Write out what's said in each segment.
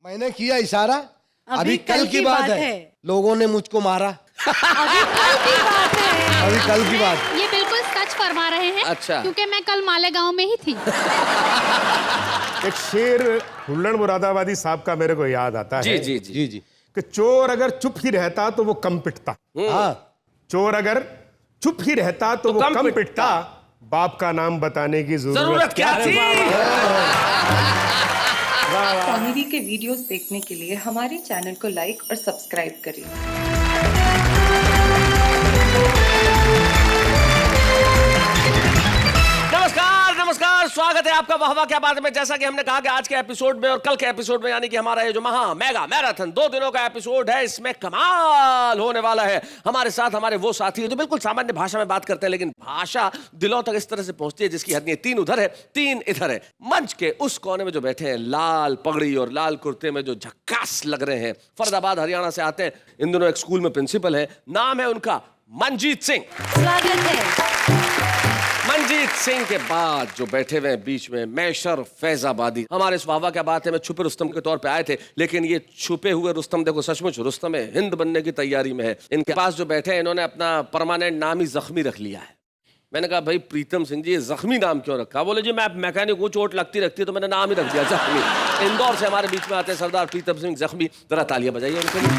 मैंने किया इशारा, अभी कल की बात है, लोगों ने मुझको मारा। अभी कल की बात है। अभी कल की बात। ये बिल्कुल सच फरमा रहे हैं। अच्छा। क्योंकि मैं कल मालेगांव में ही थी। एक शेर हुल्लड़ मुरादाबादी साहब का मेरे को याद आता है। जी जी जी जी जी। कि चोर अगर चुप ही रहता तो वो कम पिटता। हाँ, चोर अगर चुप ही रहता तो वो कम पिटता। बाप का नाम बताने की जरूरत क्या थी। कॉमेडी के वीडियोस देखने के लिए हमारे चैनल को लाइक और सब्सक्राइब करें। नमस्कार, स्वागत है आपका वाह वाह क्या बात में। जैसा कि हमने कहा कि आज के एपिसोड में और कल के एपिसोड में, यानी कि हमारा ये जो मेगा मैराथन 2 दिनों का एपिसोड है, इसमें कमाल होने वाला है। हमारे साथ हमारे वो साथी हैं जो बिल्कुल सामान्य भाषा में बात करते हैं, लेकिन भाषा दिलों तक इस तरह से पहुंचती है जिसकी हद नहीं है। 3 उधर है, 3 इधर है। मंच के उस कोने में जो बैठे हैं, लाल पगड़ी और लाल कुर्ते में जो झक्कास लग रहे हैं, फरीदाबाद हरियाणा से आते हैं। इन दोनों एक स्कूल में प्रिंसिपल है। नाम है उनका मनजीत सिंह। स्वागत है। मनजीत सिंह के बाद जो बैठे हुए हैं बीच में, मैशर फैजाबादी। हमारे इस वाहवा क्या बात है में छुपे रुस्तम के तौर पे आए थे, लेकिन ये छुपे हुए रुस्तम देखो सचमुच रुस्तम है, हिंद बनने की तैयारी में है। इनके पास जो बैठे हैं, इन्होंने अपना परमानेंट नाम ही जख्मी रख लिया है। मैंने कहा भाई प्रीतम सिंह जी, ये जख्मी नाम क्यों रखा? बोले जी मैं मैकेनिक हूँ, चोट लगती रखती है तो मैंने नाम ही रख दिया जख्मी। इंदौर से हमारे बीच में आते हैं सरदार प्रीतम सिंह जख्मी। जरा तालियां बजाइए उनके लिए।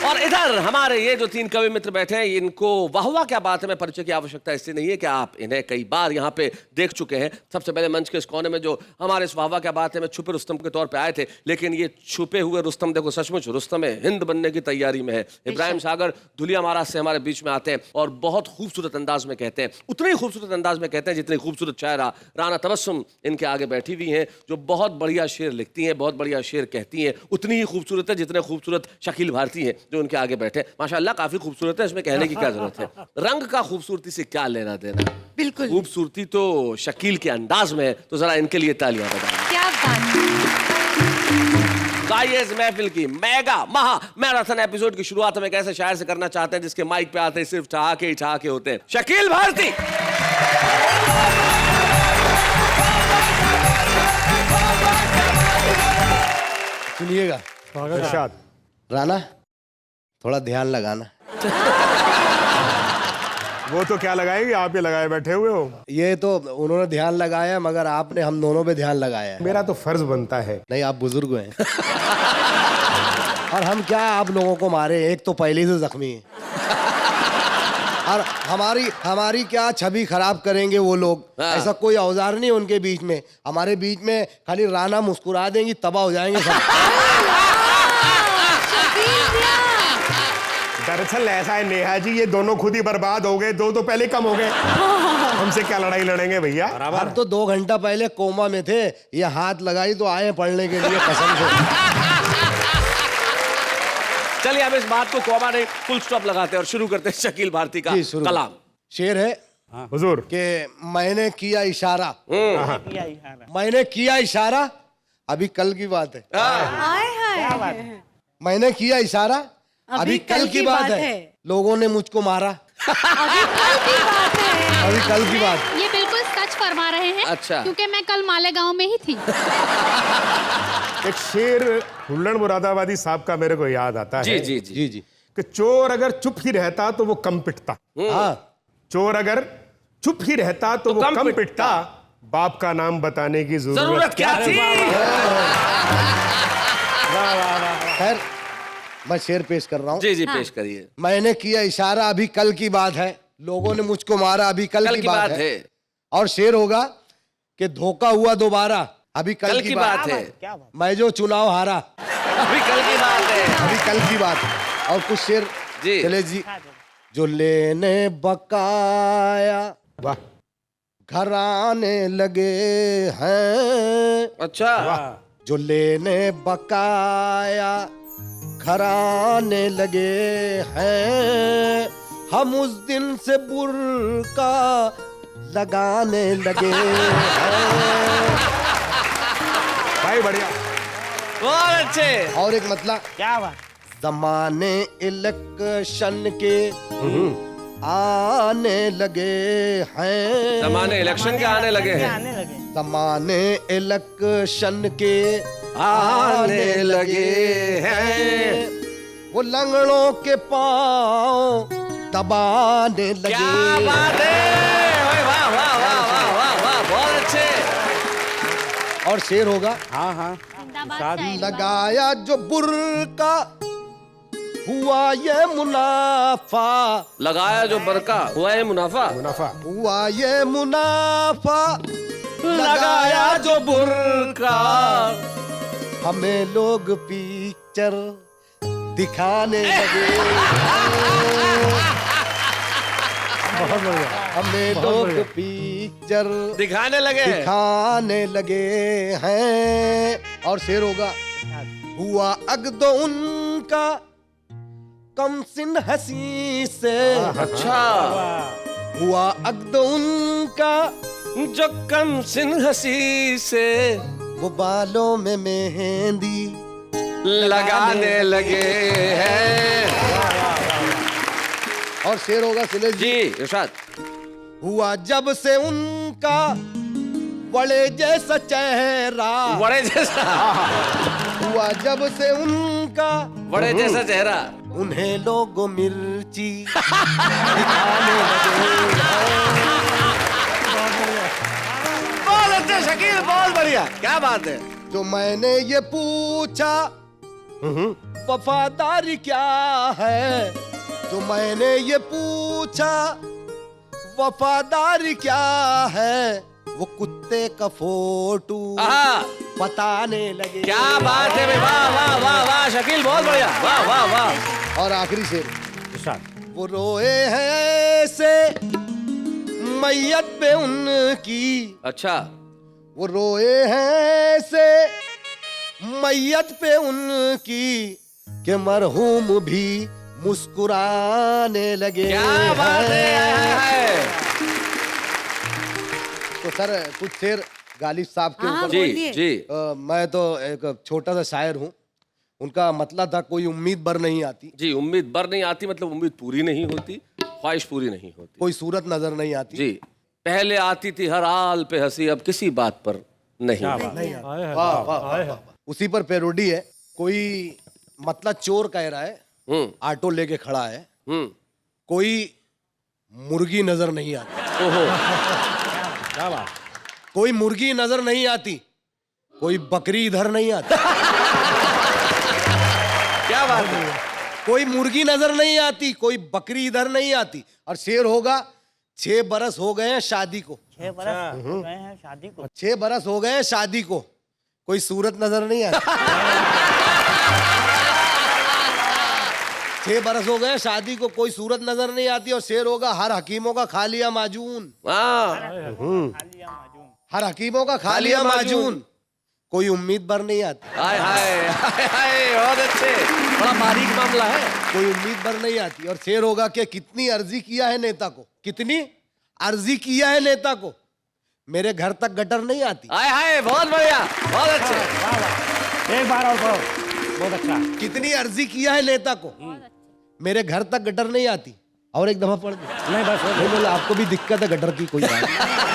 और इधर हमारे ये जो 3 कवि मित्र बैठे हैं, इनको वाह वाह क्या बात है में परिचय की आवश्यकता इसलिए नहीं है कि आप इन्हें कई बार यहाँ पे देख चुके हैं। सबसे पहले मंच के इस कोने में जो हमारे इस वाह वाह क्या बात है में छुपे रुस्तम के तौर पे आए थे, लेकिन ये छुपे हुए रुस्तम देखो सचमुच रुस्तम है, हिंद बनने की तैयारी में है। इब्राहिम सागर धुलिया महाराज से हमारे बीच में आते हैं और बहुत खूबसूरत अंदाज में कहते हैं, उतने ही खूबसूरत अंदाज में कहते हैं जितनी खूबसूरत शायरा राना तबस्सुम इनके आगे बैठी हुई हैं, जो बहुत बढ़िया शेर लिखती हैं, बहुत बढ़िया शेर कहती हैं। उतनी ही खूबसूरत है जितने खूबसूरत शकील भारती हैं जो उनके आगे बैठे। माशाअल्लाह काफी खूबसूरत है, इसमें कहने की क्या जरूरत है। रंग का खूबसूरती से क्या लेना देना, बिल्कुल खूबसूरती तो शकील के अंदाज में है। तो जरा इनके लिए तालियां बजाएं। क्या बात। तो आइए इस महफिल की मेगा मैराथन एपिसोड की शुरुआत हम एक ऐसे शायर से करना चाहते हैं जिसके माइक पे आते ही सिर्फ ठहाके ही ठहाके होते हैं। शकील भारती। सुनिएगा इरशाद। राना, थोड़ा ध्यान लगाना। वो तो क्या लगाएंगे, आप ये लगाए बैठे हुए हो। ये तो उन्होंने ध्यान लगाया, मगर आपने हम दोनों पे ध्यान लगाया है। मेरा तो फर्ज बनता है। नहीं, आप बुजुर्ग हैं। और हम क्या आप लोगों को मारे, एक तो पहले से जख्मी है। और हमारी क्या छवि खराब करेंगे वो लोग। ऐसा कोई औजार नहीं उनके बीच में। हमारे बीच में खाली राना मुस्कुरा देंगी, तबाह हो जाएंगे सब। दरअसल ऐसा है नेहा जी, ये दोनों खुद ही बर्बाद हो गए। 2 तो पहले कम हो गए। हमसे क्या लड़ाई लड़ेंगे भैया। हम तो 2 घंटा पहले कोमा में थे, ये हाथ लगाई तो आए पढ़ने के लिए, कसम से। चलिए हम इस बात को कोमा नहीं फुल स्टॉप लगाते हैं और शुरू करते हैं शकील भारती का कलाम। शेर है हुजूर कि मैंने किया इशारा, मैंने किया इशारा, अभी कल की बात है। हाय हाय। मैंने किया इशारा, अभी कल की बात है, लोगों ने मुझको मारा। अभी कल की बात है। अभी कल की बात। ये बिल्कुल सच फरमा रहे हैं। अच्छा। क्योंकि मैं कल मालेगांव में ही थी। एक शेर हुल्लड़ मुरादाबादी साहब का मेरे को याद आता है। जी जी जी जी जी। कि चोर अगर चुप ही रहता तो वो कम पिटता। हाँ, चोर अगर चुप ही रहता तो वो कम पिटता। बाप का नाम बताने की जरूरत क्या थी। खैर मैं शेर पेश कर रहा हूँ। जी जी पेश करिए। मैंने किया इशारा, अभी कल की बात है, लोगों ने मुझको मारा, अभी कल की बात है। और शेर होगा कि धोखा हुआ दोबारा, अभी कल की बात है। मैं जो चुनाव हारा, अभी कल की बात है। अभी कल की बात है। और कुछ शेर जी। चले जी। जो लेने बकाया वाह। घर आने लगे हैं। अच्छा। जो लेने बकाया घर आने लगे हैं, हम उस दिन से बुर्का लगाने लगे हैं। भाई बढ़िया। बहुत अच्छे। और एक मतलब क्या बात। जमाने इलेक्शन के आने लगे हैं। जमाने इलेक्शन के आने लगे हैं। जमाने इलेक्शन के आने लगे हैं। वो लंगड़ों के पांव दबाने लगे। क्या बात है, ओए वाह वाह वाह वाह वाह वाह, बहुत अच्छे। और शेर होगा, हाँ हाँ जिंदाबाद शादी शायरी। लगाया जो बुर्का हुआ ये मुनाफा, लगाया जो बरका हुआ है मुनाफा। मुनाफा। हुआ ये मुनाफा, लगाया जो बुरका। हमें लोग पिक्चर दिखाने लगे। बहुत बढ़िया। हमें बहुत लोग बढ़िया। पिक्चर दिखाने लगे। दिखाने लगे हैं। और शेर होगा, हुआ अगदो उनका कम सिन हसी से। अच्छा, हुआ अगदो उनका जो कम सिन हसी से वो बालों में मेहंदी लगाने लगे हैं। और शेर होगा सुनील जी, जी इरशाद। हुआ जब से उनका बड़े जैसा चेहरा। बड़े जैसा, हुआ जब से उनका बड़े जैसा चेहरा। उन्हें लोग मिर्ची दिखाने लगे। बहुत अच्छे शकील, बहुत बढ़िया, क्या बात है। जो मैंने ये पूछा वफादारी क्या है, जो मैंने ये पूछा वफादारी क्या है, वो कुत्ते का फोटो आहा, बताने लगे। क्या बात है भाई, वाह वाह वाह वाह शकील, बहुत बढ़िया, वाह वाह वाह। और आखिरी शेर, इरशाद। वो रोए हैं ऐसे मैयत पे उनकी। अच्छा, वो रोए हैं ऐसे मैयत पे उनकी कि मरहूम भी मुस्कुराने लगे। क्या बात है, हैं। तो सर कुछ शेर गालिब साहब के हाँ, ऊपर। जी बोलिए। जी। मैं तो एक छोटा सा शायर हूँ। उनका मतलब था कोई उम्मीद बर नहीं आती, जी, उम्मीद बर नहीं आती मतलब उम्मीद पूरी नहीं होती, ख्वाहिश पूरी नहीं होती। कोई सूरत नजर नहीं आती। जी, पहले आती थी हर हाल पे हंसी, अब किसी बात पर नहीं। क्या बात है। आए हैं, वाह, वाह, वाह, आए हैं। वाह। उसी पर पैरोडी है। कोई मतलब चोर कह रहा है, ऑटो लेके खड़ा है, कोई मुर्गी नजर नहीं आती। ओहो, क्या बात। कोई मुर्गी नजर नहीं आती, कोई बकरी इधर नहीं आती। क्या बात है। कोई मुर्गी नजर नहीं आती, कोई बकरी इधर नहीं आती। और शेर होगा, 6 बरस हो गए हैं शादी को। 6 बरस हो गए हैं शादी को। 6 बरस हो गए हैं शादी को, कोई सूरत नजर नहीं आती। 6 बरस हो गए शादी को, कोई सूरत नजर नहीं आती। और शेर होगा, हर हकीमों का खा लिया माजून। हर हकीमों का खा लिया माजून, कोई उम्मीद बर नहीं आती। हाय हाय हाय हाय, बहुत अच्छे, बड़ा बारीक मामला है। कोई उम्मीद बर नहीं आती। और शेर होगा कि कितनी अर्जी किया है नेता को, कितनी अर्जी किया है नेता को, मेरे घर तक गटर नहीं आती। हाय हाय, बहुत बढ़िया, बहुत अच्छे। एक बार और पढ़ो, बहुत अच्छा। कितनी अर्जी किया है नेता को, मेरे घर तक गटर नहीं आती। और एक दफा पढ़ दो। नहीं बस नहीं बोला, आपको भी दिक्कत है गटर की, कोई बात नहीं।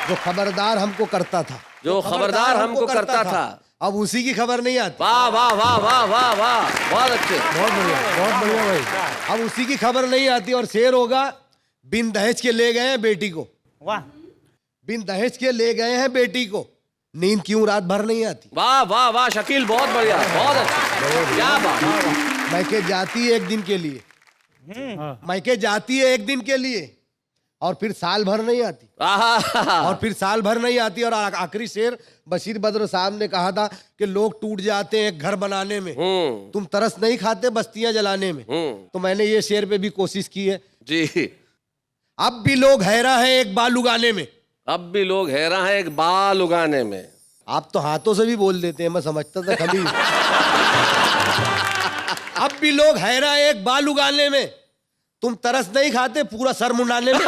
जो खबरदार हमको करता था, जो खबरदार हमको करता था, अब उसी की खबर नहीं आती। वाह वाह वाह वाह वाह वाह, बहुत अच्छे। बहुत बढ़िया, बहुत बढ़िया भाई। अब उसी की खबर नहीं आती। और शेर होगा, बिन दहेज के ले गए हैं बेटी को। वाह, बिन दहेज के ले गए हैं बेटी को, नींद क्यों रात भर नहीं आती। वाह वाह वाह शकील, बहुत बढ़िया, बहुत अच्छा, क्या बात। मैके जाती है एक दिन के लिए, मैके जाती है एक दिन के लिए, और फिर साल भर नहीं आती। आहा, और फिर साल भर नहीं आती। और आखिरी शेर बशीर बद्र साहब ने कहा था कि लोग टूट जाते हैं एक घर बनाने में, तुम तरस नहीं खाते बस्तियां जलाने में। तो मैंने ये शेर पे भी कोशिश की है। जी, अब भी लोग हैरान हैं एक बाल उगाने में। अब भी लोग हैरान हैं एक बाल उगाने में। आप तो हाथों से भी बोल देते हैं, मैं समझता था खाली। अब भी लोग हैरान हैं एक बाल उगाने में, तुम तरस नहीं खाते पूरा सर मुंडाने में।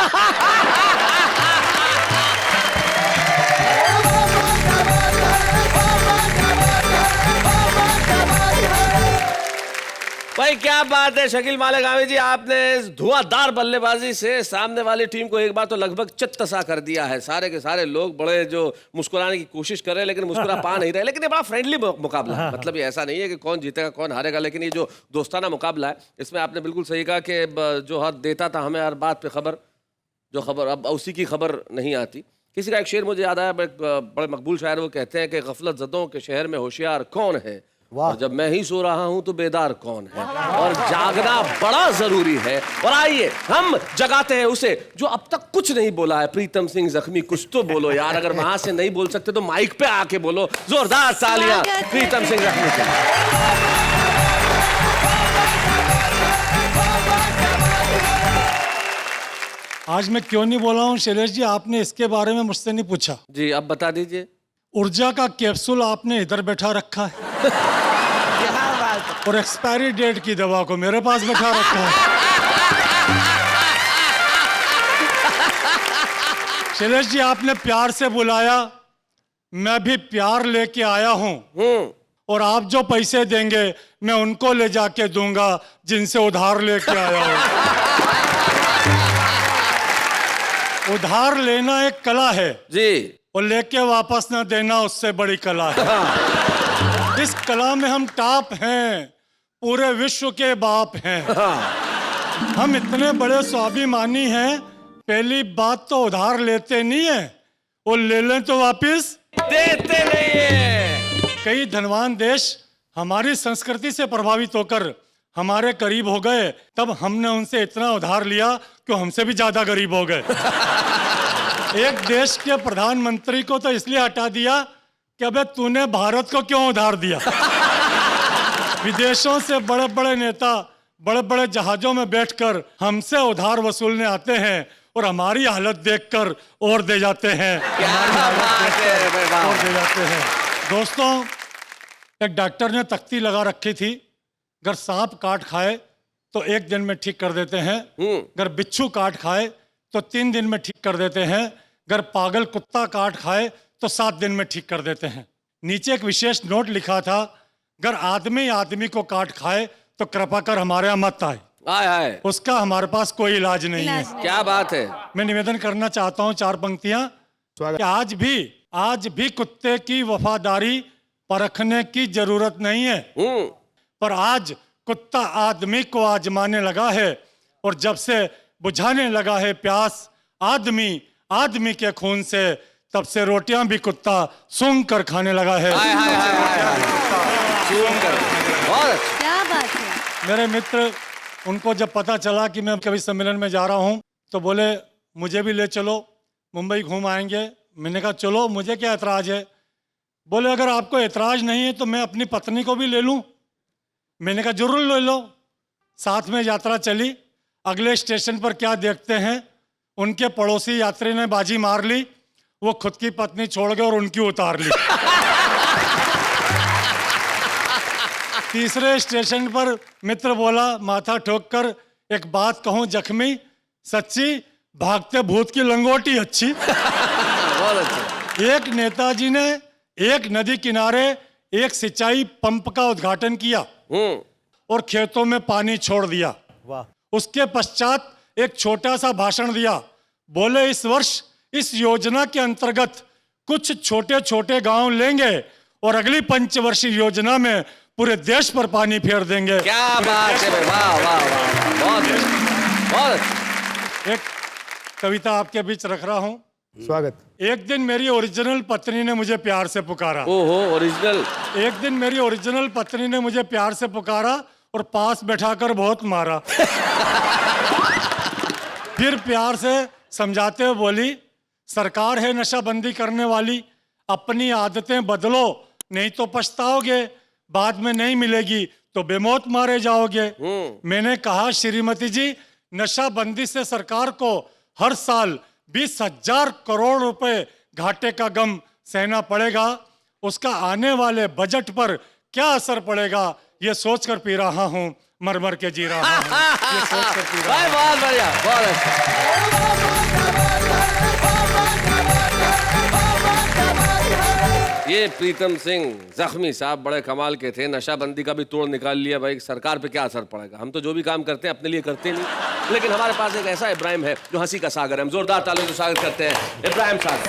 भाई भाई क्या बात है शकील मालेगामी जी, आपने इस धुआंधार बल्लेबाजी से सामने वाली टीम को एक बार तो लगभग चित्त-सा कर दिया है। सारे के सारे लोग बड़े जो मुस्कुराने की कोशिश कर रहे हैं लेकिन मुस्कुरा पा नहीं रहे। लेकिन ये बड़ा फ्रेंडली मुकाबला है, मतलब ये ऐसा नहीं है कि कौन जीतेगा कौन हारेगा, लेकिन ये जो दोस्ताना मुकाबला है इसमें आपने बिल्कुल सही कहा कि जो हर देता था हमें हर बात पे खबर, जो खबर अब उसी की खबर नहीं आती। किसी का एक शेर मुझे याद आया, बड़े मकबूल शायर, वो कहते हैं कि गफलत ज़दों के शहर में होशियार कौन है, और जब मैं ही सो रहा हूं तो बेदार कौन है, और जागना बड़ा जरूरी है। और आइए हम जगाते हैं उसे जो अब तक कुछ नहीं बोला है। प्रीतम सिंह जख्मी, कुछ तो बोलो यार, अगर वहां से नहीं बोल सकते तो माइक पे आके बोलो। जोरदार तालियां प्रीतम सिंह जख्मी के लिए। आज मैं क्यों नहीं बोला हूँ शैलेश जी, आपने इसके बारे में मुझसे नहीं पूछा। जी अब बता दीजिए। ऊर्जा का कैप्सूल आपने इधर बैठा रखा है क्या बात है। और एक्सपायरी डेट की दवा को मेरे पास बैठा रखा है। शैलेश जी आपने प्यार से बुलाया, मैं भी प्यार लेके आया हूँ, और आप जो पैसे देंगे मैं उनको ले जाके दूंगा जिनसे उधार लेके आया हूँ। उधार लेना एक कला है जी, और लेके वापस ना देना उससे बड़ी कला है। इस कला में हम टॉप हैं, पूरे विश्व के बाप हैं। हम इतने बड़े स्वाभिमानी हैं, पहली बात तो उधार लेते नहीं है, और ले लें तो वापस देते नहीं है। कई धनवान देश हमारी संस्कृति से प्रभावित होकर हमारे करीब हो गए, तब हमने उनसे इतना उधार लिया कि हमसे भी ज्यादा गरीब हो गए। एक देश के प्रधानमंत्री को तो इसलिए हटा दिया कि अबे तूने भारत को क्यों उधार दिया। विदेशों से बड़े बड़े नेता बड़े बड़े जहाजों में बैठकर हमसे उधार वसूलने आते हैं और हमारी हालत देखकर और दे जाते हैं। और दे जाते हैं। दोस्तों, एक डॉक्टर ने तख्ती लगा रखी थी, अगर सांप काट खाए तो 1 दिन में ठीक कर देते हैं, अगर बिच्छू काट खाए तो 3 दिन में ठीक कर देते हैं, अगर पागल कुत्ता काट खाए तो 7 दिन में ठीक कर देते हैं। नीचे एक विशेष नोट लिखा था, अगर आदमी आदमी को काट खाए तो कृपा कर हमारे यहाँ मत आए। आए उसका हमारे पास कोई इलाज नहीं है। क्या बात है। मैं निवेदन करना चाहता हूँ 4 पंक्तियां कि आज भी कुत्ते की वफादारी परखने की जरूरत नहीं है, पर आज कुत्ता आदमी को आजमाने लगा है, और जब से बुझाने लगा है प्यास आदमी के खून से, तब से रोटियां भी कुत्ता सूंघ कर खाने लगा है। क्या बात है। मेरे मित्र, उनको जब पता चला कि मैं कवि सम्मेलन में जा रहा हूं तो बोले मुझे भी ले चलो, मुंबई घूम आएंगे। मैंने कहा चलो, मुझे क्या एतराज है। बोले अगर आपको एतराज नहीं है तो मैं अपनी पत्नी को भी ले लूं। मैंने कहा जरूर ले लो। साथ में यात्रा चली। अगले स्टेशन पर क्या देखते हैं, उनके पड़ोसी यात्री ने बाजी मार ली, वो खुद की पत्नी छोड़ गए और उनकी उतार ली। तीसरे स्टेशन पर मित्र बोला माथा ठोक कर, एक बात कहूं जख्मी, सच्ची भागते भूत की लंगोटी अच्छी। एक नेताजी ने एक नदी किनारे एक सिंचाई पंप का उद्घाटन किया और खेतों में पानी छोड़ दिया। उसके पश्चात एक छोटा सा भाषण दिया। बोले इस वर्ष इस योजना के अंतर्गत कुछ छोटे छोटे गांव लेंगे और अगली पंचवर्षीय योजना में पूरे देश पर पानी फेर देंगे। क्या बात है, वाह वाह वाह, बहुत। एक कविता आपके बीच रख रहा हूं। स्वागत। एक दिन मेरी ओरिजिनल पत्नी ने मुझे प्यार से पुकारा। ओहो, ओरिजिनल। एक दिन मेरी ओरिजिनल पत्नी ने मुझे प्यार से पुकारा और पास बैठाकर बहुत मारा। फिर प्यार से समझाते हुए बोली, सरकार है नशाबंदी करने वाली, अपनी आदतें बदलो नहीं तो पछताओगे, बाद में नहीं मिलेगी तो बेमौत मारे जाओगे। मैंने कहा श्रीमती जी, नशाबंदी से सरकार को हर साल 20,000 करोड़ रुपए घाटे का गम सहना पड़ेगा। उसका आने वाले बजट पर क्या असर पड़ेगा ये सोचकर पी रहा हूँ, मर मर के जी रहा हूँ, ये सोचकर पी रहा हूँ। बहुत बढ़िया, बहुत अच्छा। ये प्रीतम सिंह जख्मी साहब बड़े कमाल के थे, नशाबंदी का भी तोड़ निकाल लिया भाई। सरकार पे क्या असर पड़ेगा, हम तो जो भी काम करते हैं अपने लिए करते नहीं। लेकिन हमारे पास एक ऐसा इब्राहिम है जो हंसी का सागर है। हम जोरदार तालियों से स्वागत करते हैं इब्राहिम साहब।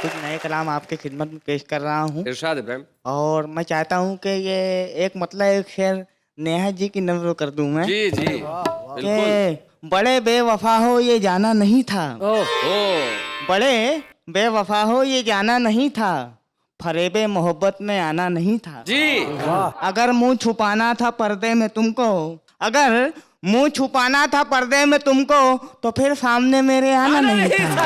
कुछ नए कलाम आपके खिदमत में पेश कर रहा हूँ इरशाद इब्राहिम। और मैं चाहता हूँ कि ये एक मतलब एक शेर नेहा जी की नज़र कर दूँ मैं जी जी बिल्कुल। कि बड़े बेवफा हो ये जाना नहीं था, ओह बड़े बेवफा हो ये जाना नहीं था, फरेबे मोहब्बत में आना नहीं था। जी अगर मुंह छुपाना था पर्दे में तुमको, अगर मुंह छुपाना था पर्दे में तुमको, तो फिर सामने मेरे आना नहीं था।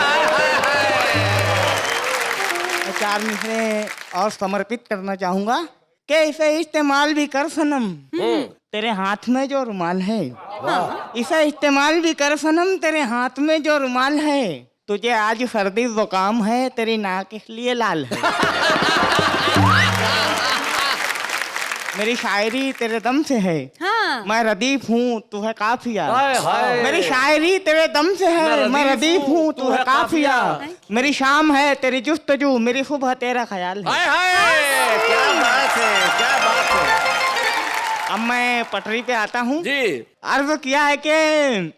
मैं 4 मिसरे और समर्पित करना चाहूंगा कि इसे इस्तेमाल भी कर सनम, तेरे हाथ में जो रुमाल है, इसे इस्तेमाल भी कर सनम, तेरे हाथ में जो रुमाल है, तुझे आज सर्दी जुकाम है, तेरी नाक इसलिए लाल है। मेरी शायरी तेरे दम से है, हाँ। मैं रदीफ हूँ तू है काफिया। हाय, हाय। मेरी शायरी तेरे दम से है, मैं रदीफ हूँ तू है काफिया। मेरी शाम है तेरी जुस्तजू, मेरी सुबह तेरा ख्याल है। हाय हाय, क्या बात है, क्या बात है। अब मैं पटरी पे आता हूँ। जी अर्ज किया है कि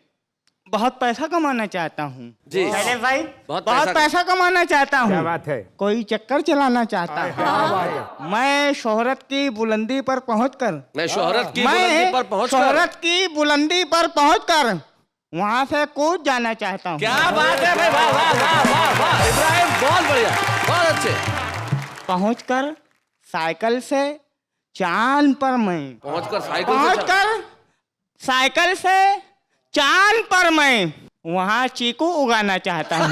बहुत पैसा कमाना चाहता हूँ जी। शैलेश भाई, बहुत बहुत पैसा कमाना चाहता हूँ। क्या बात है। कोई चक्कर चलाना चाहता हूँ। मैं शोहरत की बुलंदी पर पहुंचकर, मैं शोहरत की बुलंदी पर पहुंचकर, शोहरत की बुलंदी पर पहुंचकर वहां से कूद जाना चाहता हूँ। क्या बात है भाई, वाह वाह वाह वाह वाह इब्राहिम, बहुत बढ़िया, बहुत अच्छे। पहुंचकर साइकिल से चांद पर मैं, पहुंचकर साइकिल से पहुंचकर साइकिल से चांद पर मैं वहां चीकू उगाना चाहता हूँ।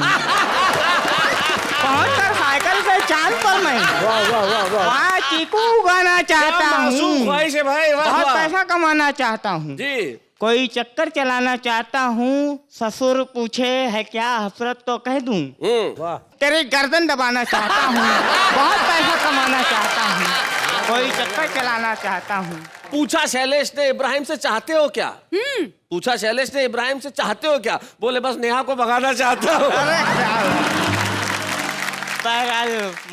पहुंचकर साइकिल से चांद पर मैं वहां चीकू उगाना चाहता मासूम हूँ। ख्वाहिश है भाई, वाह बहुत वाह। पैसा कमाना चाहता हूँ। जी कोई चक्कर चलाना चाहता हूँ, ससुर पूछे है क्या हसरत तो कह दूं, तेरी गर्दन दबाना चाहता हूँ। बहुत पैसा कमाना चाहता हूँ, कोई चक्कर चलाना चाहता हूँ। पूछा शैलेश ने इब्राहिम से चाहते हो क्या? पूछा शैलेश ने इब्राहिम से चाहते हो क्या? बोले बस नेहा को भगाना चाहता हूँ।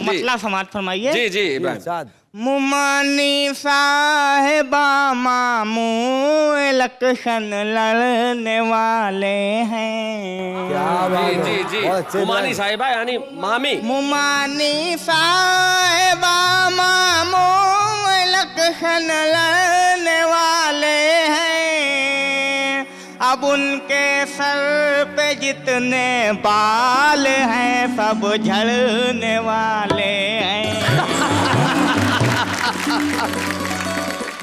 मतलब समाज फरमाइए। जी जी इब्राहिम। मुमानी साहेबा मामू इलेक्शन लड़ने वाले हैं। जी जी जी उमानी साहिबा यानी मामी। मुमानी साहेबा मामू इलेक्शन लड़ने वाले हैं। अब उनके सर पे जितने बाल हैं सब झड़ने वाले हैं।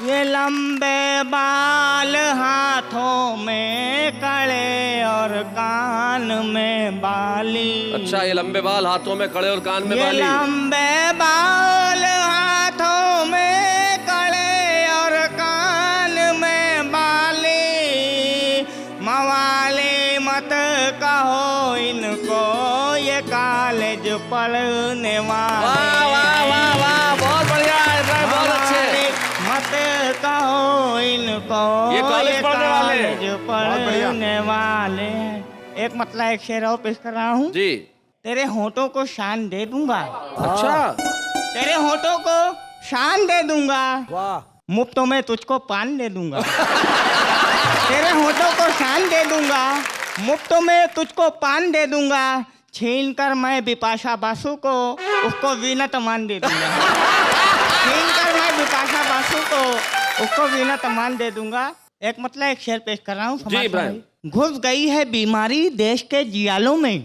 ये लंबे बाल हाथों में कड़े और कान में बाली। अच्छा ये लंबे बाल हाथों में कड़े और कान में ये बाली। लंबे बाल हाथों में कड़े और कान में बाली। मवाली मत कहो इनको ये कॉलेज पढ़ने वाले। वाह वाह वाह वाह बहुत बढ़िया इब्राहिम, बहुत अच्छे। मत कहो इनको ये कॉलेज पढ़ने वाले हैं। कॉलेज पढ़ने वाले। एक मतलब एक शेर और पेश कर रहा हूँ। जी तेरे होठों को शान दे दूंगा। अच्छा तेरे होठों को शान दे दूंगा। मुफ्तों में तुझको पान दे दूंगा। तेरे होठों को शान दे दूंगा, मुफ्तों में तुझको पान दे दूंगा। छीन कर मैं बिपाशा बासु को उसको वीना तमान दे दूंगा। छीन कर मैं बिपाशा बासु को उसको वीना तमान दे दूंगा। एक मतलब एक शेर पेश कर रहा हूँ। जी इब्राहिम। घुस गई है बीमारी देश के जियालों में।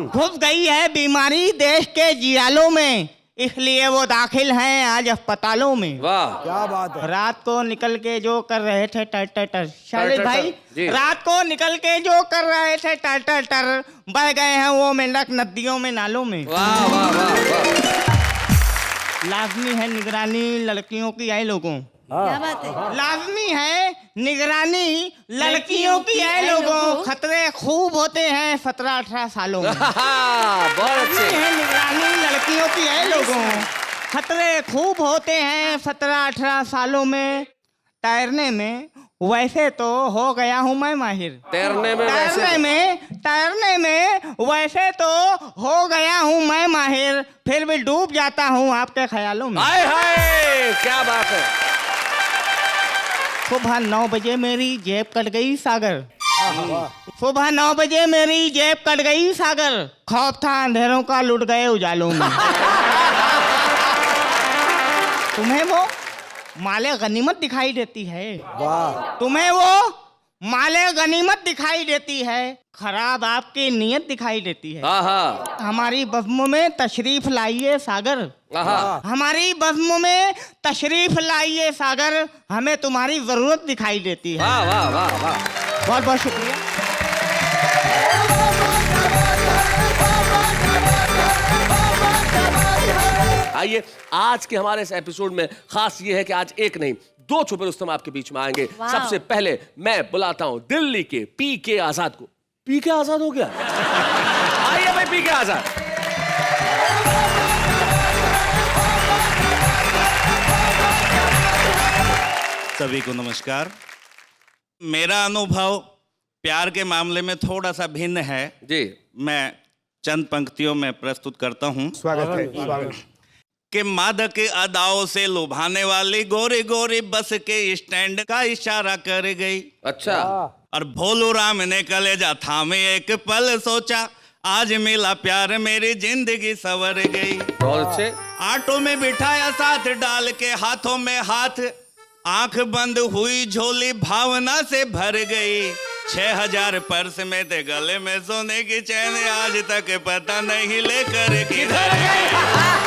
घुस गई है बीमारी देश के जियालों में, इसलिए वो दाखिल हैं आज अस्पतालों में। वाह क्या बात है। रात को निकल के जो कर रहे थे टर टर टर, शैलेश भाई जी। रात को निकल के जो कर रहे थे टर टर टर, बह गए हैं वो मेंढक नदियों में नालों में। वाह वाह वाह वाह। लाजमी है निगरानी लड़कियों की आए लोगों। क्या बात है। लाजमी है निगरानी लड़कियों की आए लोगों। खतरे खूब होते हैं 17-18 सालों में। बहुत अच्छे। है निगरानी लड़कियों की है लोगों। खतरे खूब होते हैं 17-18 सालों में। तैरने में वैसे तो हो गया हूँ मैं माहिर। तैरने में वैसे तैरने में वैसे तो हो गया हूँ मैं माहिर, फिर भी डूब जाता हूँ आपके ख्यालों में। हाय हाय, क्या बात है। सुबह 9 बजे मेरी जेब कट गई सागर। सुबह 9 बजे मेरी जेब कट गई सागर, खौफ था अंधेरों का लुट गए उजालों में। तुम्हें वो माले गनीमत दिखाई देती है। वाह। तुम्हें वो माले गनीमत दिखाई देती है, खराब आपकी नीयत दिखाई देती है। आहा, हमारी बज़्म में तशरीफ लाइए सागर। आहा, हमारी बज़्म में तशरीफ लाइए सागर, हमें तुम्हारी जरूरत दिखाई देती है। वाह वाह वाह वाह। बहुत बहुत शुक्रिया। आइए, आज के हमारे इस एपिसोड में खास ये है कि आज एक नहीं 2 छुपे रुस्तम आपके बीच में आएंगे। सबसे पहले मैं बुलाता हूं दिल्ली के पीके आजाद को। पीके आजाद हो गया? आइए भाई पीके आजाद। सभी को नमस्कार। मेरा अनुभव प्यार के मामले में थोड़ा सा भिन्न है जी। मैं चंद पंक्तियों में प्रस्तुत करता हूं। स्वागत है, स्वागत। कि मादक अदाओं से लुभाने वाली गोरी गोरी बस के स्टैंड का इशारा कर गई। अच्छा। और भोलू राम ने कलेजा थामे एक पल सोचा, आज मिला प्यार मेरी जिंदगी संवर गई। बहुत अच्छे। ऑटो में बिठाया साथ डाल के हाथों में हाथ, आंख बंद हुई झोली भावना से भर गई। 6000 पर्स में थे गले में सोने की चैन, आज तक पता नहीं लेकर किधर गई।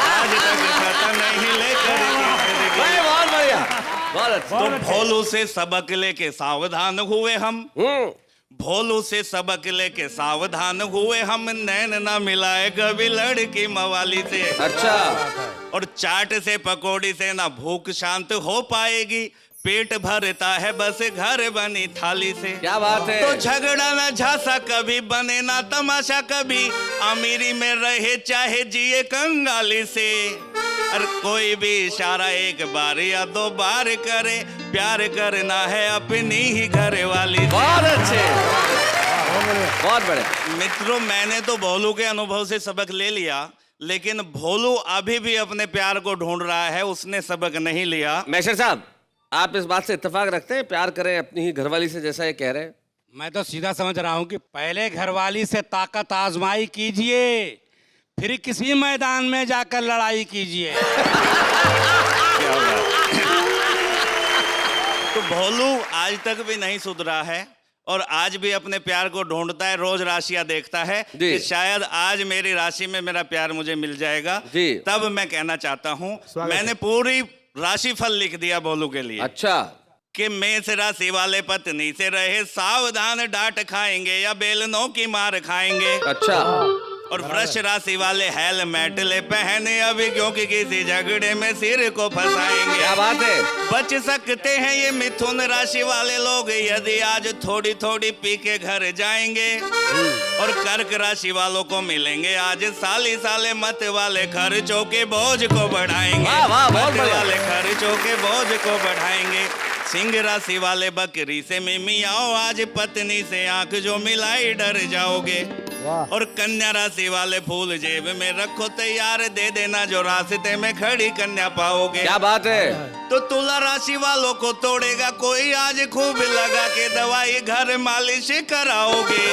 आज तक पता नहीं लेकर किधर गई। बहुत बढ़िया, बहुत अच्छा। तो भोलू से सबक लेके सावधान हुए हम। भोलू से सबक लेके सावधान हुए हम, नैन ना मिलाए कभी लड़की मवाली से। अच्छा। और चाट से पकौड़ी से ना भूख शांत हो पाएगी, पेट भरता है बस घर बनी थाली से। क्या बात है। तो झगड़ा ना झांसा कभी, बने ना तमाशा कभी, अमीरी में रहे चाहे जिए कंगाली से। और कोई भी इशारा एक बार या 2 बार करे, प्यार करना है अपनी ही घर वाली से। बहुत अच्छे, बहुत बड़े। मित्रों, मैंने तो भोलू के अनुभव से सबक ले लिया, लेकिन भोलू अभी भी अपने प्यार को ढूंढ रहा है, उसने सबक नहीं लिया। मैशर साहब, आप इस बात से इत्तेफाक रखते हैं, प्यार करें अपनी ही घरवाली से, जैसा ये कह रहे हैं? मैं तो सीधा समझ रहा हूँ कि पहले घरवाली से ताकत आजमाई कीजिए, फिर किसी मैदान में जाकर लड़ाई कीजिए। तो भोलू आज तक भी नहीं सुधरा है और आज भी अपने प्यार को ढूंढता है, रोज राशियां देखता है कि शायद आज मेरी राशि में मेरा प्यार मुझे मिल जाएगा। तब मैं कहना चाहता हूँ, मैंने पूरी राशिफल लिख दिया भोलू के लिए। अच्छा। कि मेष राशि वाले पत्नी से रहे सावधान, डांट खाएंगे या बेलनों की मार खाएंगे। अच्छा। और वृष राशि वाले हेलमेट ले पहने अभी, क्योंकि किसी झगड़े में सिर को फंसाएंगे। क्या बात है। बच सकते हैं ये मिथुन राशि वाले लोग यदि आज थोड़ी थोड़ी पी के घर जाएंगे। और कर्क राशि वालों को मिलेंगे आज साली साले मत वाले, खर्चों के बोझ को बढ़ाएंगे। मत वाले खर्चों के बोझ को बढ़ाएंगे। सिंह राशि वाले बकरी से मिमियाओ, आज पत्नी से आंख जो मिलाई डर जाओगे। और कन्या राशि वाले फूल जेब में रखो तैयार, दे देना जो रास्ते में खड़ी कन्या पाओगे। क्या बात है। तो तुला राशि वालों को तोड़ेगा कोई, आज खूब लगा के दवाई घर मालिश कराओगे।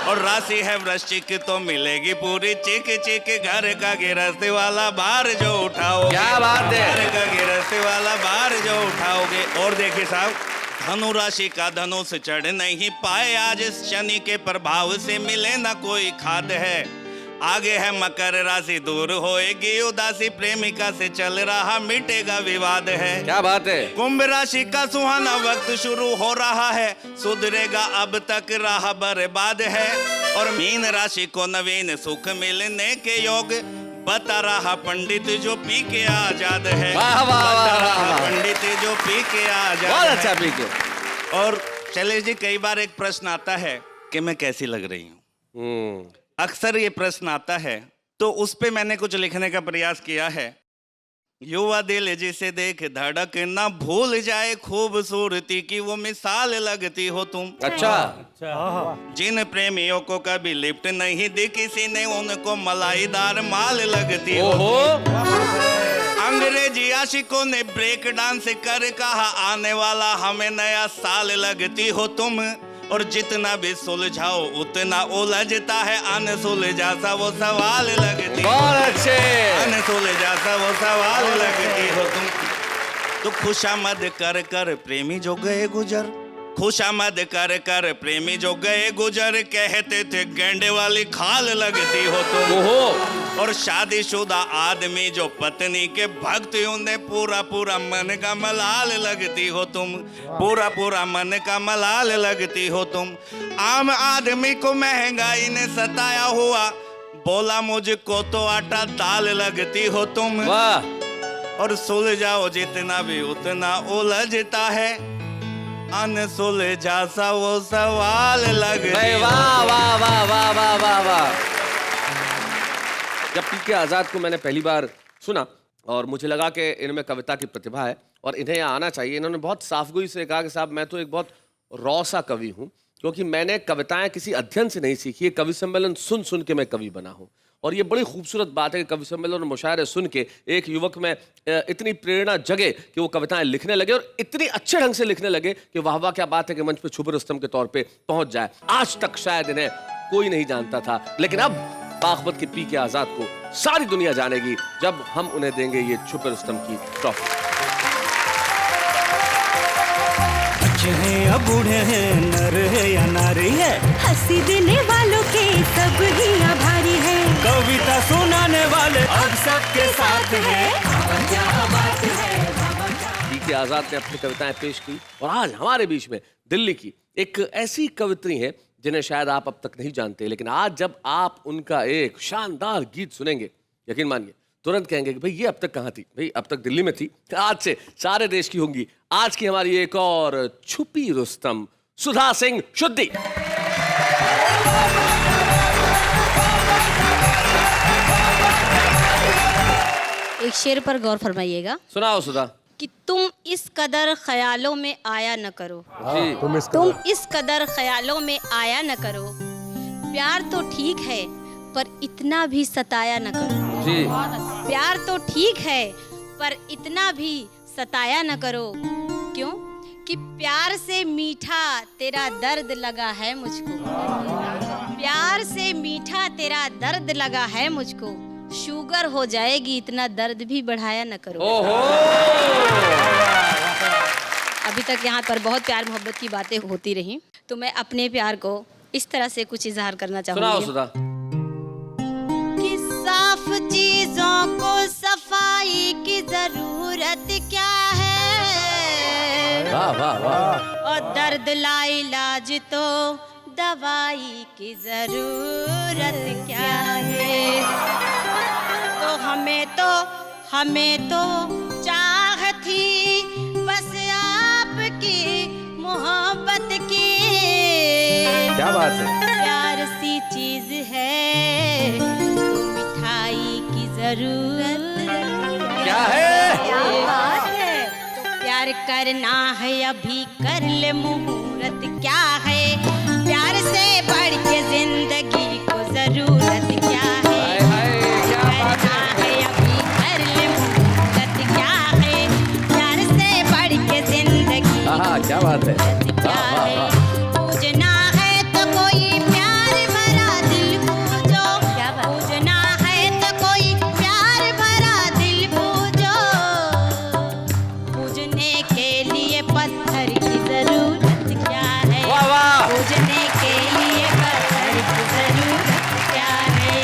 और राशि है वृश्चिक तो मिलेगी पूरी चिक चिक, घर का गिरस्ती वाला भार जो उठाओगे। क्या बात है। घर का गिरस्ती वाला भार जो उठाओगे। और देखिए साहब, धनु राशि का धनुष चढ़ नहीं पाए आज, शनि के प्रभाव से मिले ना कोई खाद है। आगे है मकर राशि, दूर होएगी उदासी, प्रेमिका से चल रहा मिटेगा विवाद है। क्या बात है। कुंभ राशि का सुहाना वक्त शुरू हो रहा है, सुधरेगा अब तक राह बर्बाद है। और मीन राशि को नवीन सुख मिलने के योग, बता रहा पंडित जो पी के आजाद है। बता रहा पंडित जो पी के आजाद। बहुत अच्छा पी के। और शैलेश जी, कई बार एक प्रश्न आता है कि मैं कैसी लग रही हूँ। अक्सर ये प्रश्न आता है, तो उस पे मैंने कुछ लिखने का प्रयास किया है। युवा दिल जिसे देख धड़क ना भूल जाए खूबसूरती की वो मिसाल लगती हो तुम। अच्छा। जिन प्रेमियों को कभी लिफ्ट नहीं दी किसी ने उनको मलाईदार माल लगती हो तुम। अंग्रेजी आशिकों ने ब्रेक डांस कर कहा आने वाला हमें नया साल लगती हो तुम। और जितना भी सुलझाओ उतना उलझता है अनसुलझा सा वो सवाल लगती। बहुत अच्छे। अनसुलझा सा वो सवाल लगती हो तुम। तो खुशामद कर कर प्रेमी जो गए गुजर, खुशामद कर कर प्रेमी जो गए गुजर, कहते थे गेंडे वाली खाल लगती हो तुम। और शादीशुदा आदमी जो पत्नी के भक्त उन्हें पूरा पूरा मन का मलाल लगती हो तुम। पूरा पूरा मन का मलाल लगती हो तुम। आम आदमी को महंगाई ने सताया हुआ, बोला मुझको तो आटा दाल लगती हो तुम। वाह। और सुलझाओ जितना भी उतना उलझता है अनसुलझा सा वो सवाल लगती। वाह वाह वाह वाह वाह वाह वाह। जब पीके आजाद को मैंने पहली बार सुना और मुझे लगा कि इनमें कविता की प्रतिभा है और इन्हें यहाँ आना चाहिए। इन्होंने बहुत साफगोई से कहा कि साहब मैं तो एक बहुत रॉ सा कवि हूँ, क्योंकि मैंने कविताएं किसी अध्ययन से नहीं सीखी, ये कवि सम्मेलन सुन सुन के मैं कवि बना हूँ। और ये बड़ी खूबसूरत बात है कि कवि सम्मेलन और मुशायरे सुन के एक युवक में इतनी प्रेरणा जगे कि वो कविताएं लिखने लगे और इतनी अच्छे ढंग से लिखने लगे कि वाह वाह क्या बात है कि मंच पे छुपे रुस्तम के तौर पे पहुंच जाए। आज तक शायद इन्हें कोई नहीं जानता था, लेकिन अब बागवत के पीके आजाद को सारी दुनिया जानेगी जब हम उन्हें देंगे ये छुपे रुस्तम की ट्रॉफी। बच्चे हैं या बूढ़े हैं, नर है या नारी है, हंसी देने वालों के सब ही आभारी है। कविता सुनाने वाले अब सबके साथ है। पीके आजाद ने अपनी कविताएं पेश की और आज हमारे बीच में दिल्ली की एक ऐसी कवित्री है जिन्हें शायद आप अब तक नहीं जानते, लेकिन आज जब आप उनका एक शानदार गीत सुनेंगे, यकीन मानिए तुरंत कहेंगे कि भाई ये अब तक कहाँ थी, भाई अब तक दिल्ली में थी, आज से सारे देश की होंगी। आज की हमारी एक और छुपी रुस्तम सुधा सिंह शुद्धि। एक शेर पर गौर फरमाइएगा। सुनाओ सुधा। कि तुम इस कदर ख्यालों में आया न करो, जी। तुम इस कदर ख्यालों में आया न करो, प्यार तो ठीक है पर इतना भी सताया न करो। जी। प्यार तो ठीक है पर इतना भी सताया न करो। क्यों? कि प्यार से मीठा तेरा दर्द लगा है मुझको, प्यार से मीठा तेरा दर्द लगा है मुझको, शुगर हो जाएगी इतना दर्द भी बढ़ाया न करो। अभी तक यहाँ पर बहुत प्यार मोहब्बत की बातें होती रही, तो मैं अपने प्यार को इस तरह से कुछ इजहार करना चाहूँगी कि साफ चीजों को सफाई की जरूरत क्या है। वाह वाह वाह। और दर्द ला इलाज तो दवाई की जरूरत क्या है। तो हमें तो चाह थी बस आपकी मोहब्बत की। क्या बात है। प्यार सी चीज है तो मिठाई की जरूरत क्या है। क्या बात है। तो प्यार करना है अभी कर ले मुहूर्त क्या है। प्यार से बढ़ के जिंदगी को जरूरत क्या है। करना है अभी कर ले मुहूर्त क्या है। प्यार से बढ़ के जिंदगी क्या बात है। क्या है। पूजना है तो कोई प्यार भरा दिल पूजो, पूजना है तो कोई प्यार भरा दिल पूजो। पूजने के लिए पत्थर की जरूरत क्या है। पूजने के लिए पत्थर की जरूरत क्या है।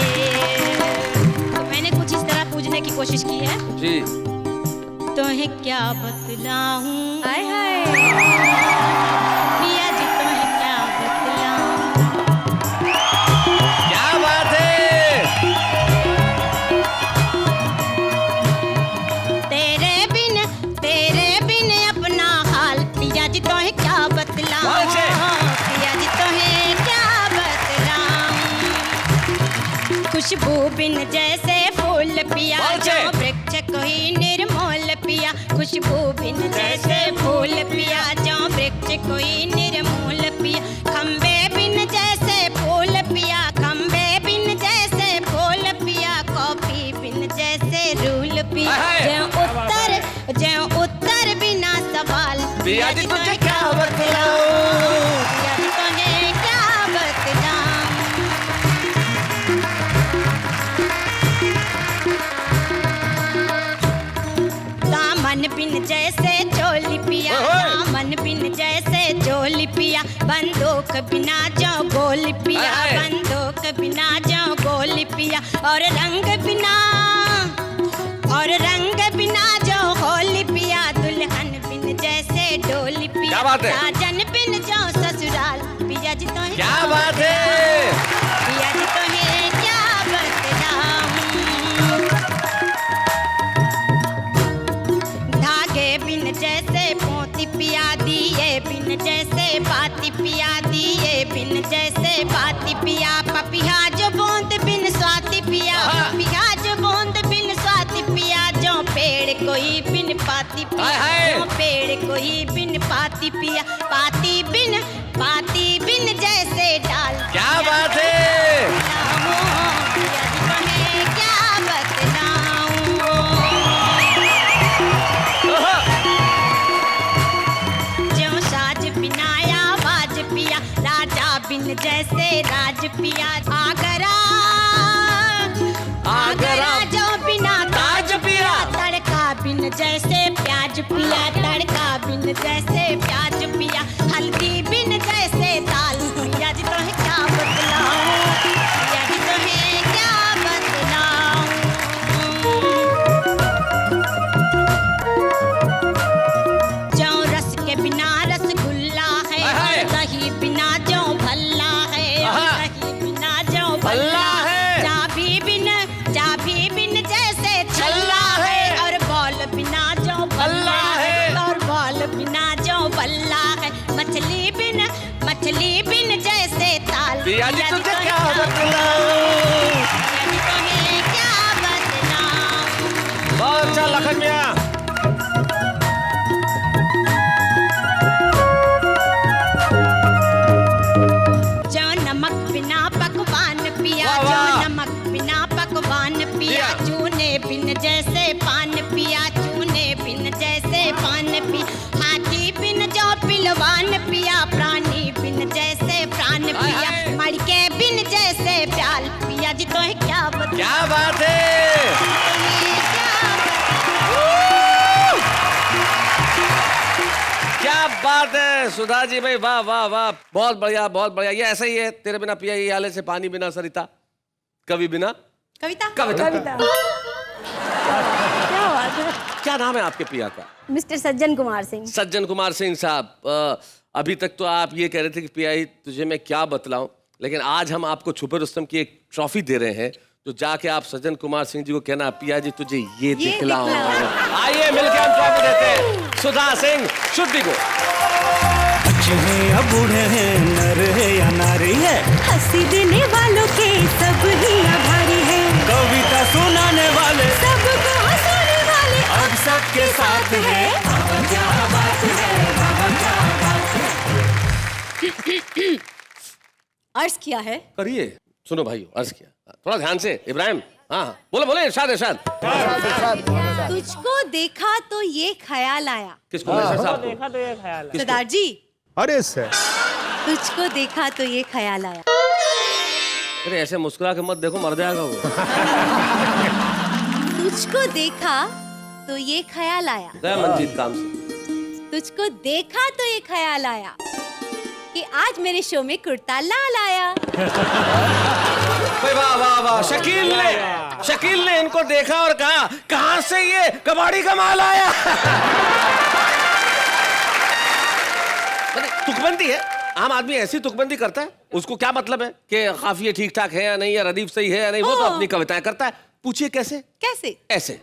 तो मैंने कुछ इस तरह पूजने की कोशिश की है जी। तुम्हें क्या बतलाऊं हाय हाय प्रिया जी, तुम्हें क्या बतलाऊं। क्या बात है। तेरे बिन अपना हाल प्रिया जी तुम्हें क्या बतलाऊं। प्रिया जी तुम्हें क्या बतलाऊं। खुशबू बिन जैसे फूल पिया जो वृक्ष कोई निर्मोल पिया खुशबू बिन जैसे फूल पिया जो वृक्ष कोई निर्मूल पिया खम्बे बिन जैसे फूल पिया खम्बे बिन जैसे फूल पिया कॉफी बिन जैसे रूल पिया जो उत्तर बिना सवाल पिया जी तुझे क्या बतलाऊं पिया जी तुझे क्या बतलाऊं दामन बिन जैसे चोली पिया दामन बिन जैसे चोली पिया बंदूक बिना जो गोली पिया बंदूक बिना जो गोली पिया और रंग बिना जो होली पिया दुल्हन बिन जैसे डोली पिया साजन बिन जो ससुराल पिया जी तो क्या बात है पिया जी तो है क्या बतलाऊं धागे बिन जैसे मोती पिया दिए बिन जैसे बाती पिया दिए बिन जैसे बाती पिया पपिया जो बूंद बिन स्वाति पिया पपिया जो बूंद बिन स्वाति पिया जो पेड़ कोई बिन पाती पिया जो पेड़ कोई बिन पाती पिया पाती बिन जैसे डाल क्या बात है पिया जी को है क्या बतलाऊं जो साज बिना आवाज पिया राजा बिन जैसे राज पिया आगरा जो बिना ताज पिया तड़का बिन जैसे प्याज पिया तड़का बिन जैसे प्याज पिया हल्दी बिन जैसे दाल पिया जी तो है क्या बतलाऊं पिया जी तो है क्या बतलाऊं जो रस के बिना रसगुल्ला है दही बिना जो भल्ला है दही बिना जो भल्ला है चाबी बिन जैसे छल्ला है और बॉल बिना जो बल्ला है और बॉल बिना जो बल्ला है मछली बिन जैसे ताल पिया जी तुझे क्या बतलाऊं पिया जी तो है क्या बतलाऊं बहुत अच्छा लखन मियां जो नमक बिना पकवान पिया जो नमक बिना पकवान पिया चूने बिन जैसे पान पिया चूने बिन जैसे पान पिया हाथी बिन जो पिलवान पिया प्राणी बिन जैसे प्राण पिया मड़के बिन जैसे प्याल पिया जी तो है क्या बता क्या बात है क्या बात है सुधा जी भाई वाह वाह वाह बहुत बढ़िया ये ऐसा ही है तेरे बिना पिया ये हाले से पानी बिना सरिता कवि बिना कविता क्या नाम है आपके पिया का मिस्टर सज्जन कुमार सिंह सज्जन कुमार सिंह साहब अभी तक तो आप ये कह रहे थे कि पिया ही तुझे मैं क्या बतलाऊं लेकिन आज हम आपको छुपे रुस्तम की एक ट्रॉफी दे रहे हैं तो जाके आप सज्जन कुमार सिंह जी को कहना पिया जी तुझे ये दिखलाऊं आइए मिलकर हम ट्रॉफी देते हैं सुधा सिंह शुद्धि को बच्चे हैं या बूढ़े हैं नर है या नारी है हंसी देने वालों के सब ही आभारी है कविता सुनाने वाले सबको हंसाने वाले अब सबके साथ है क्या बात है अर्ज किया है करिए सुनो भाई अर्ज किया थोड़ा ध्यान से इब्राहिम हाँ बोले इरशाद तुझको देखा तो ये ख्याल आया किसको देखा तो ये ख्याल है सरदार जी अरे सर तुझको देखा तो ये ख्याल आया अरे ऐसे मुस्कुरा के मत देखो मर जाएगा वो तुझको देखा तो ये ख्याल आया गया मंजीत काम से तुझको देखा तो ये ख्याल आया कि आज मेरे शो में कुर्ता लाल आया वाह वाह वाह शकील ने इनको देखा और कहा कहां से ये कबाड़ी का माल आया तुकबंदी है आम आदमी ऐसी तुकबंदी करता है उसको क्या मतलब है कि काफिये ठीक ठाक है या नहीं या रदीफ सही है या नहीं वो तो अपनी कविताएं करता है पूछिए कैसे ऐसे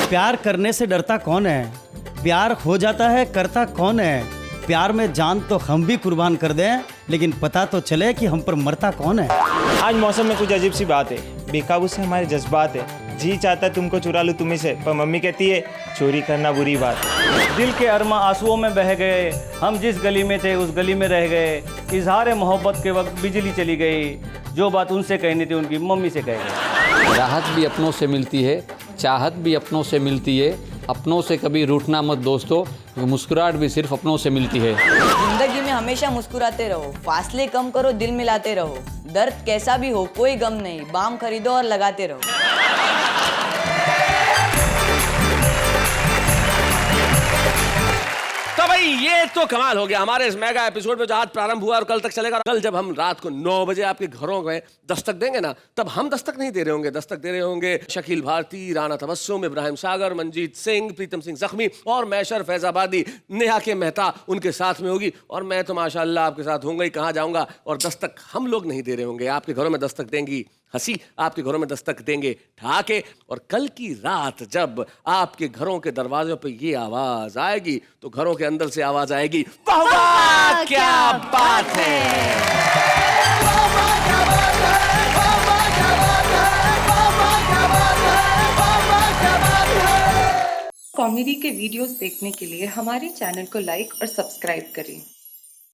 प्यार करने से डरता कौन है प्यार हो जाता है करता कौन है प्यार में जान तो हम भी कुर्बान कर दें लेकिन पता तो चले कि हम पर मरता कौन है आज मौसम में कुछ अजीब सी बात है बेकाबू से हमारे जज्बात है जी चाहता तुमको चुरा लूँ तुम्ही से, पर मम्मी कहती है चोरी करना बुरी बात। दिल के अरमा आंसुओं में बह गए, हम जिस गली में थे उस गली में रह गए, इजहार मोहब्बत के वक्त बिजली चली गई, जो बात उनसे कहनी थी उनकी मम्मी से कह गई। राहत भी अपनों से मिलती है, चाहत भी अपनों से मिलती है, अपनों से कभी रूठना मत दोस्तों, मुस्कुराहट भी सिर्फ अपनों से मिलती है। जिंदगी में हमेशा मुस्कुराते रहो, फासले कम करो, दिल मिलाते रहो, दर्द कैसा भी हो कोई गम नहीं, बाम खरीदो और लगाते रहो। तो भाई ये तो कमाल हो गया हमारे इस मेगा एपिसोड में जो आज प्रारंभ हुआ और कल तक चलेगा। कल जब हम रात को 9 बजे आपके घरों में दस्तक देंगे ना, तब हम दस्तक नहीं दे रहे होंगे, दस्तक दे रहे होंगे शकील भारती, राना तबस्सुम, इब्राहिम सागर, मंजीत सिंह, प्रीतम सिंह जख्मी और मैशर फैजाबादी, नेहा के मेहता उनके साथ में होगी। और मैं तो माशाल्लाह आपके साथ होऊंगा ही, कहाँ जाऊंगा। और दस्तक हम लोग नहीं दे रहे होंगे, आपके घरों में दस्तक देंगी हंसी, आपके घरों में दस्तक देंगे ठहाके। और कल की रात जब आपके घरों के दरवाजों पे ये आवाज आएगी तो घरों के अंदर से आवाज आएगी, वाह वाह क्या बात है। कॉमेडी के वीडियोस देखने के लिए हमारे चैनल को लाइक और सब्सक्राइब करें।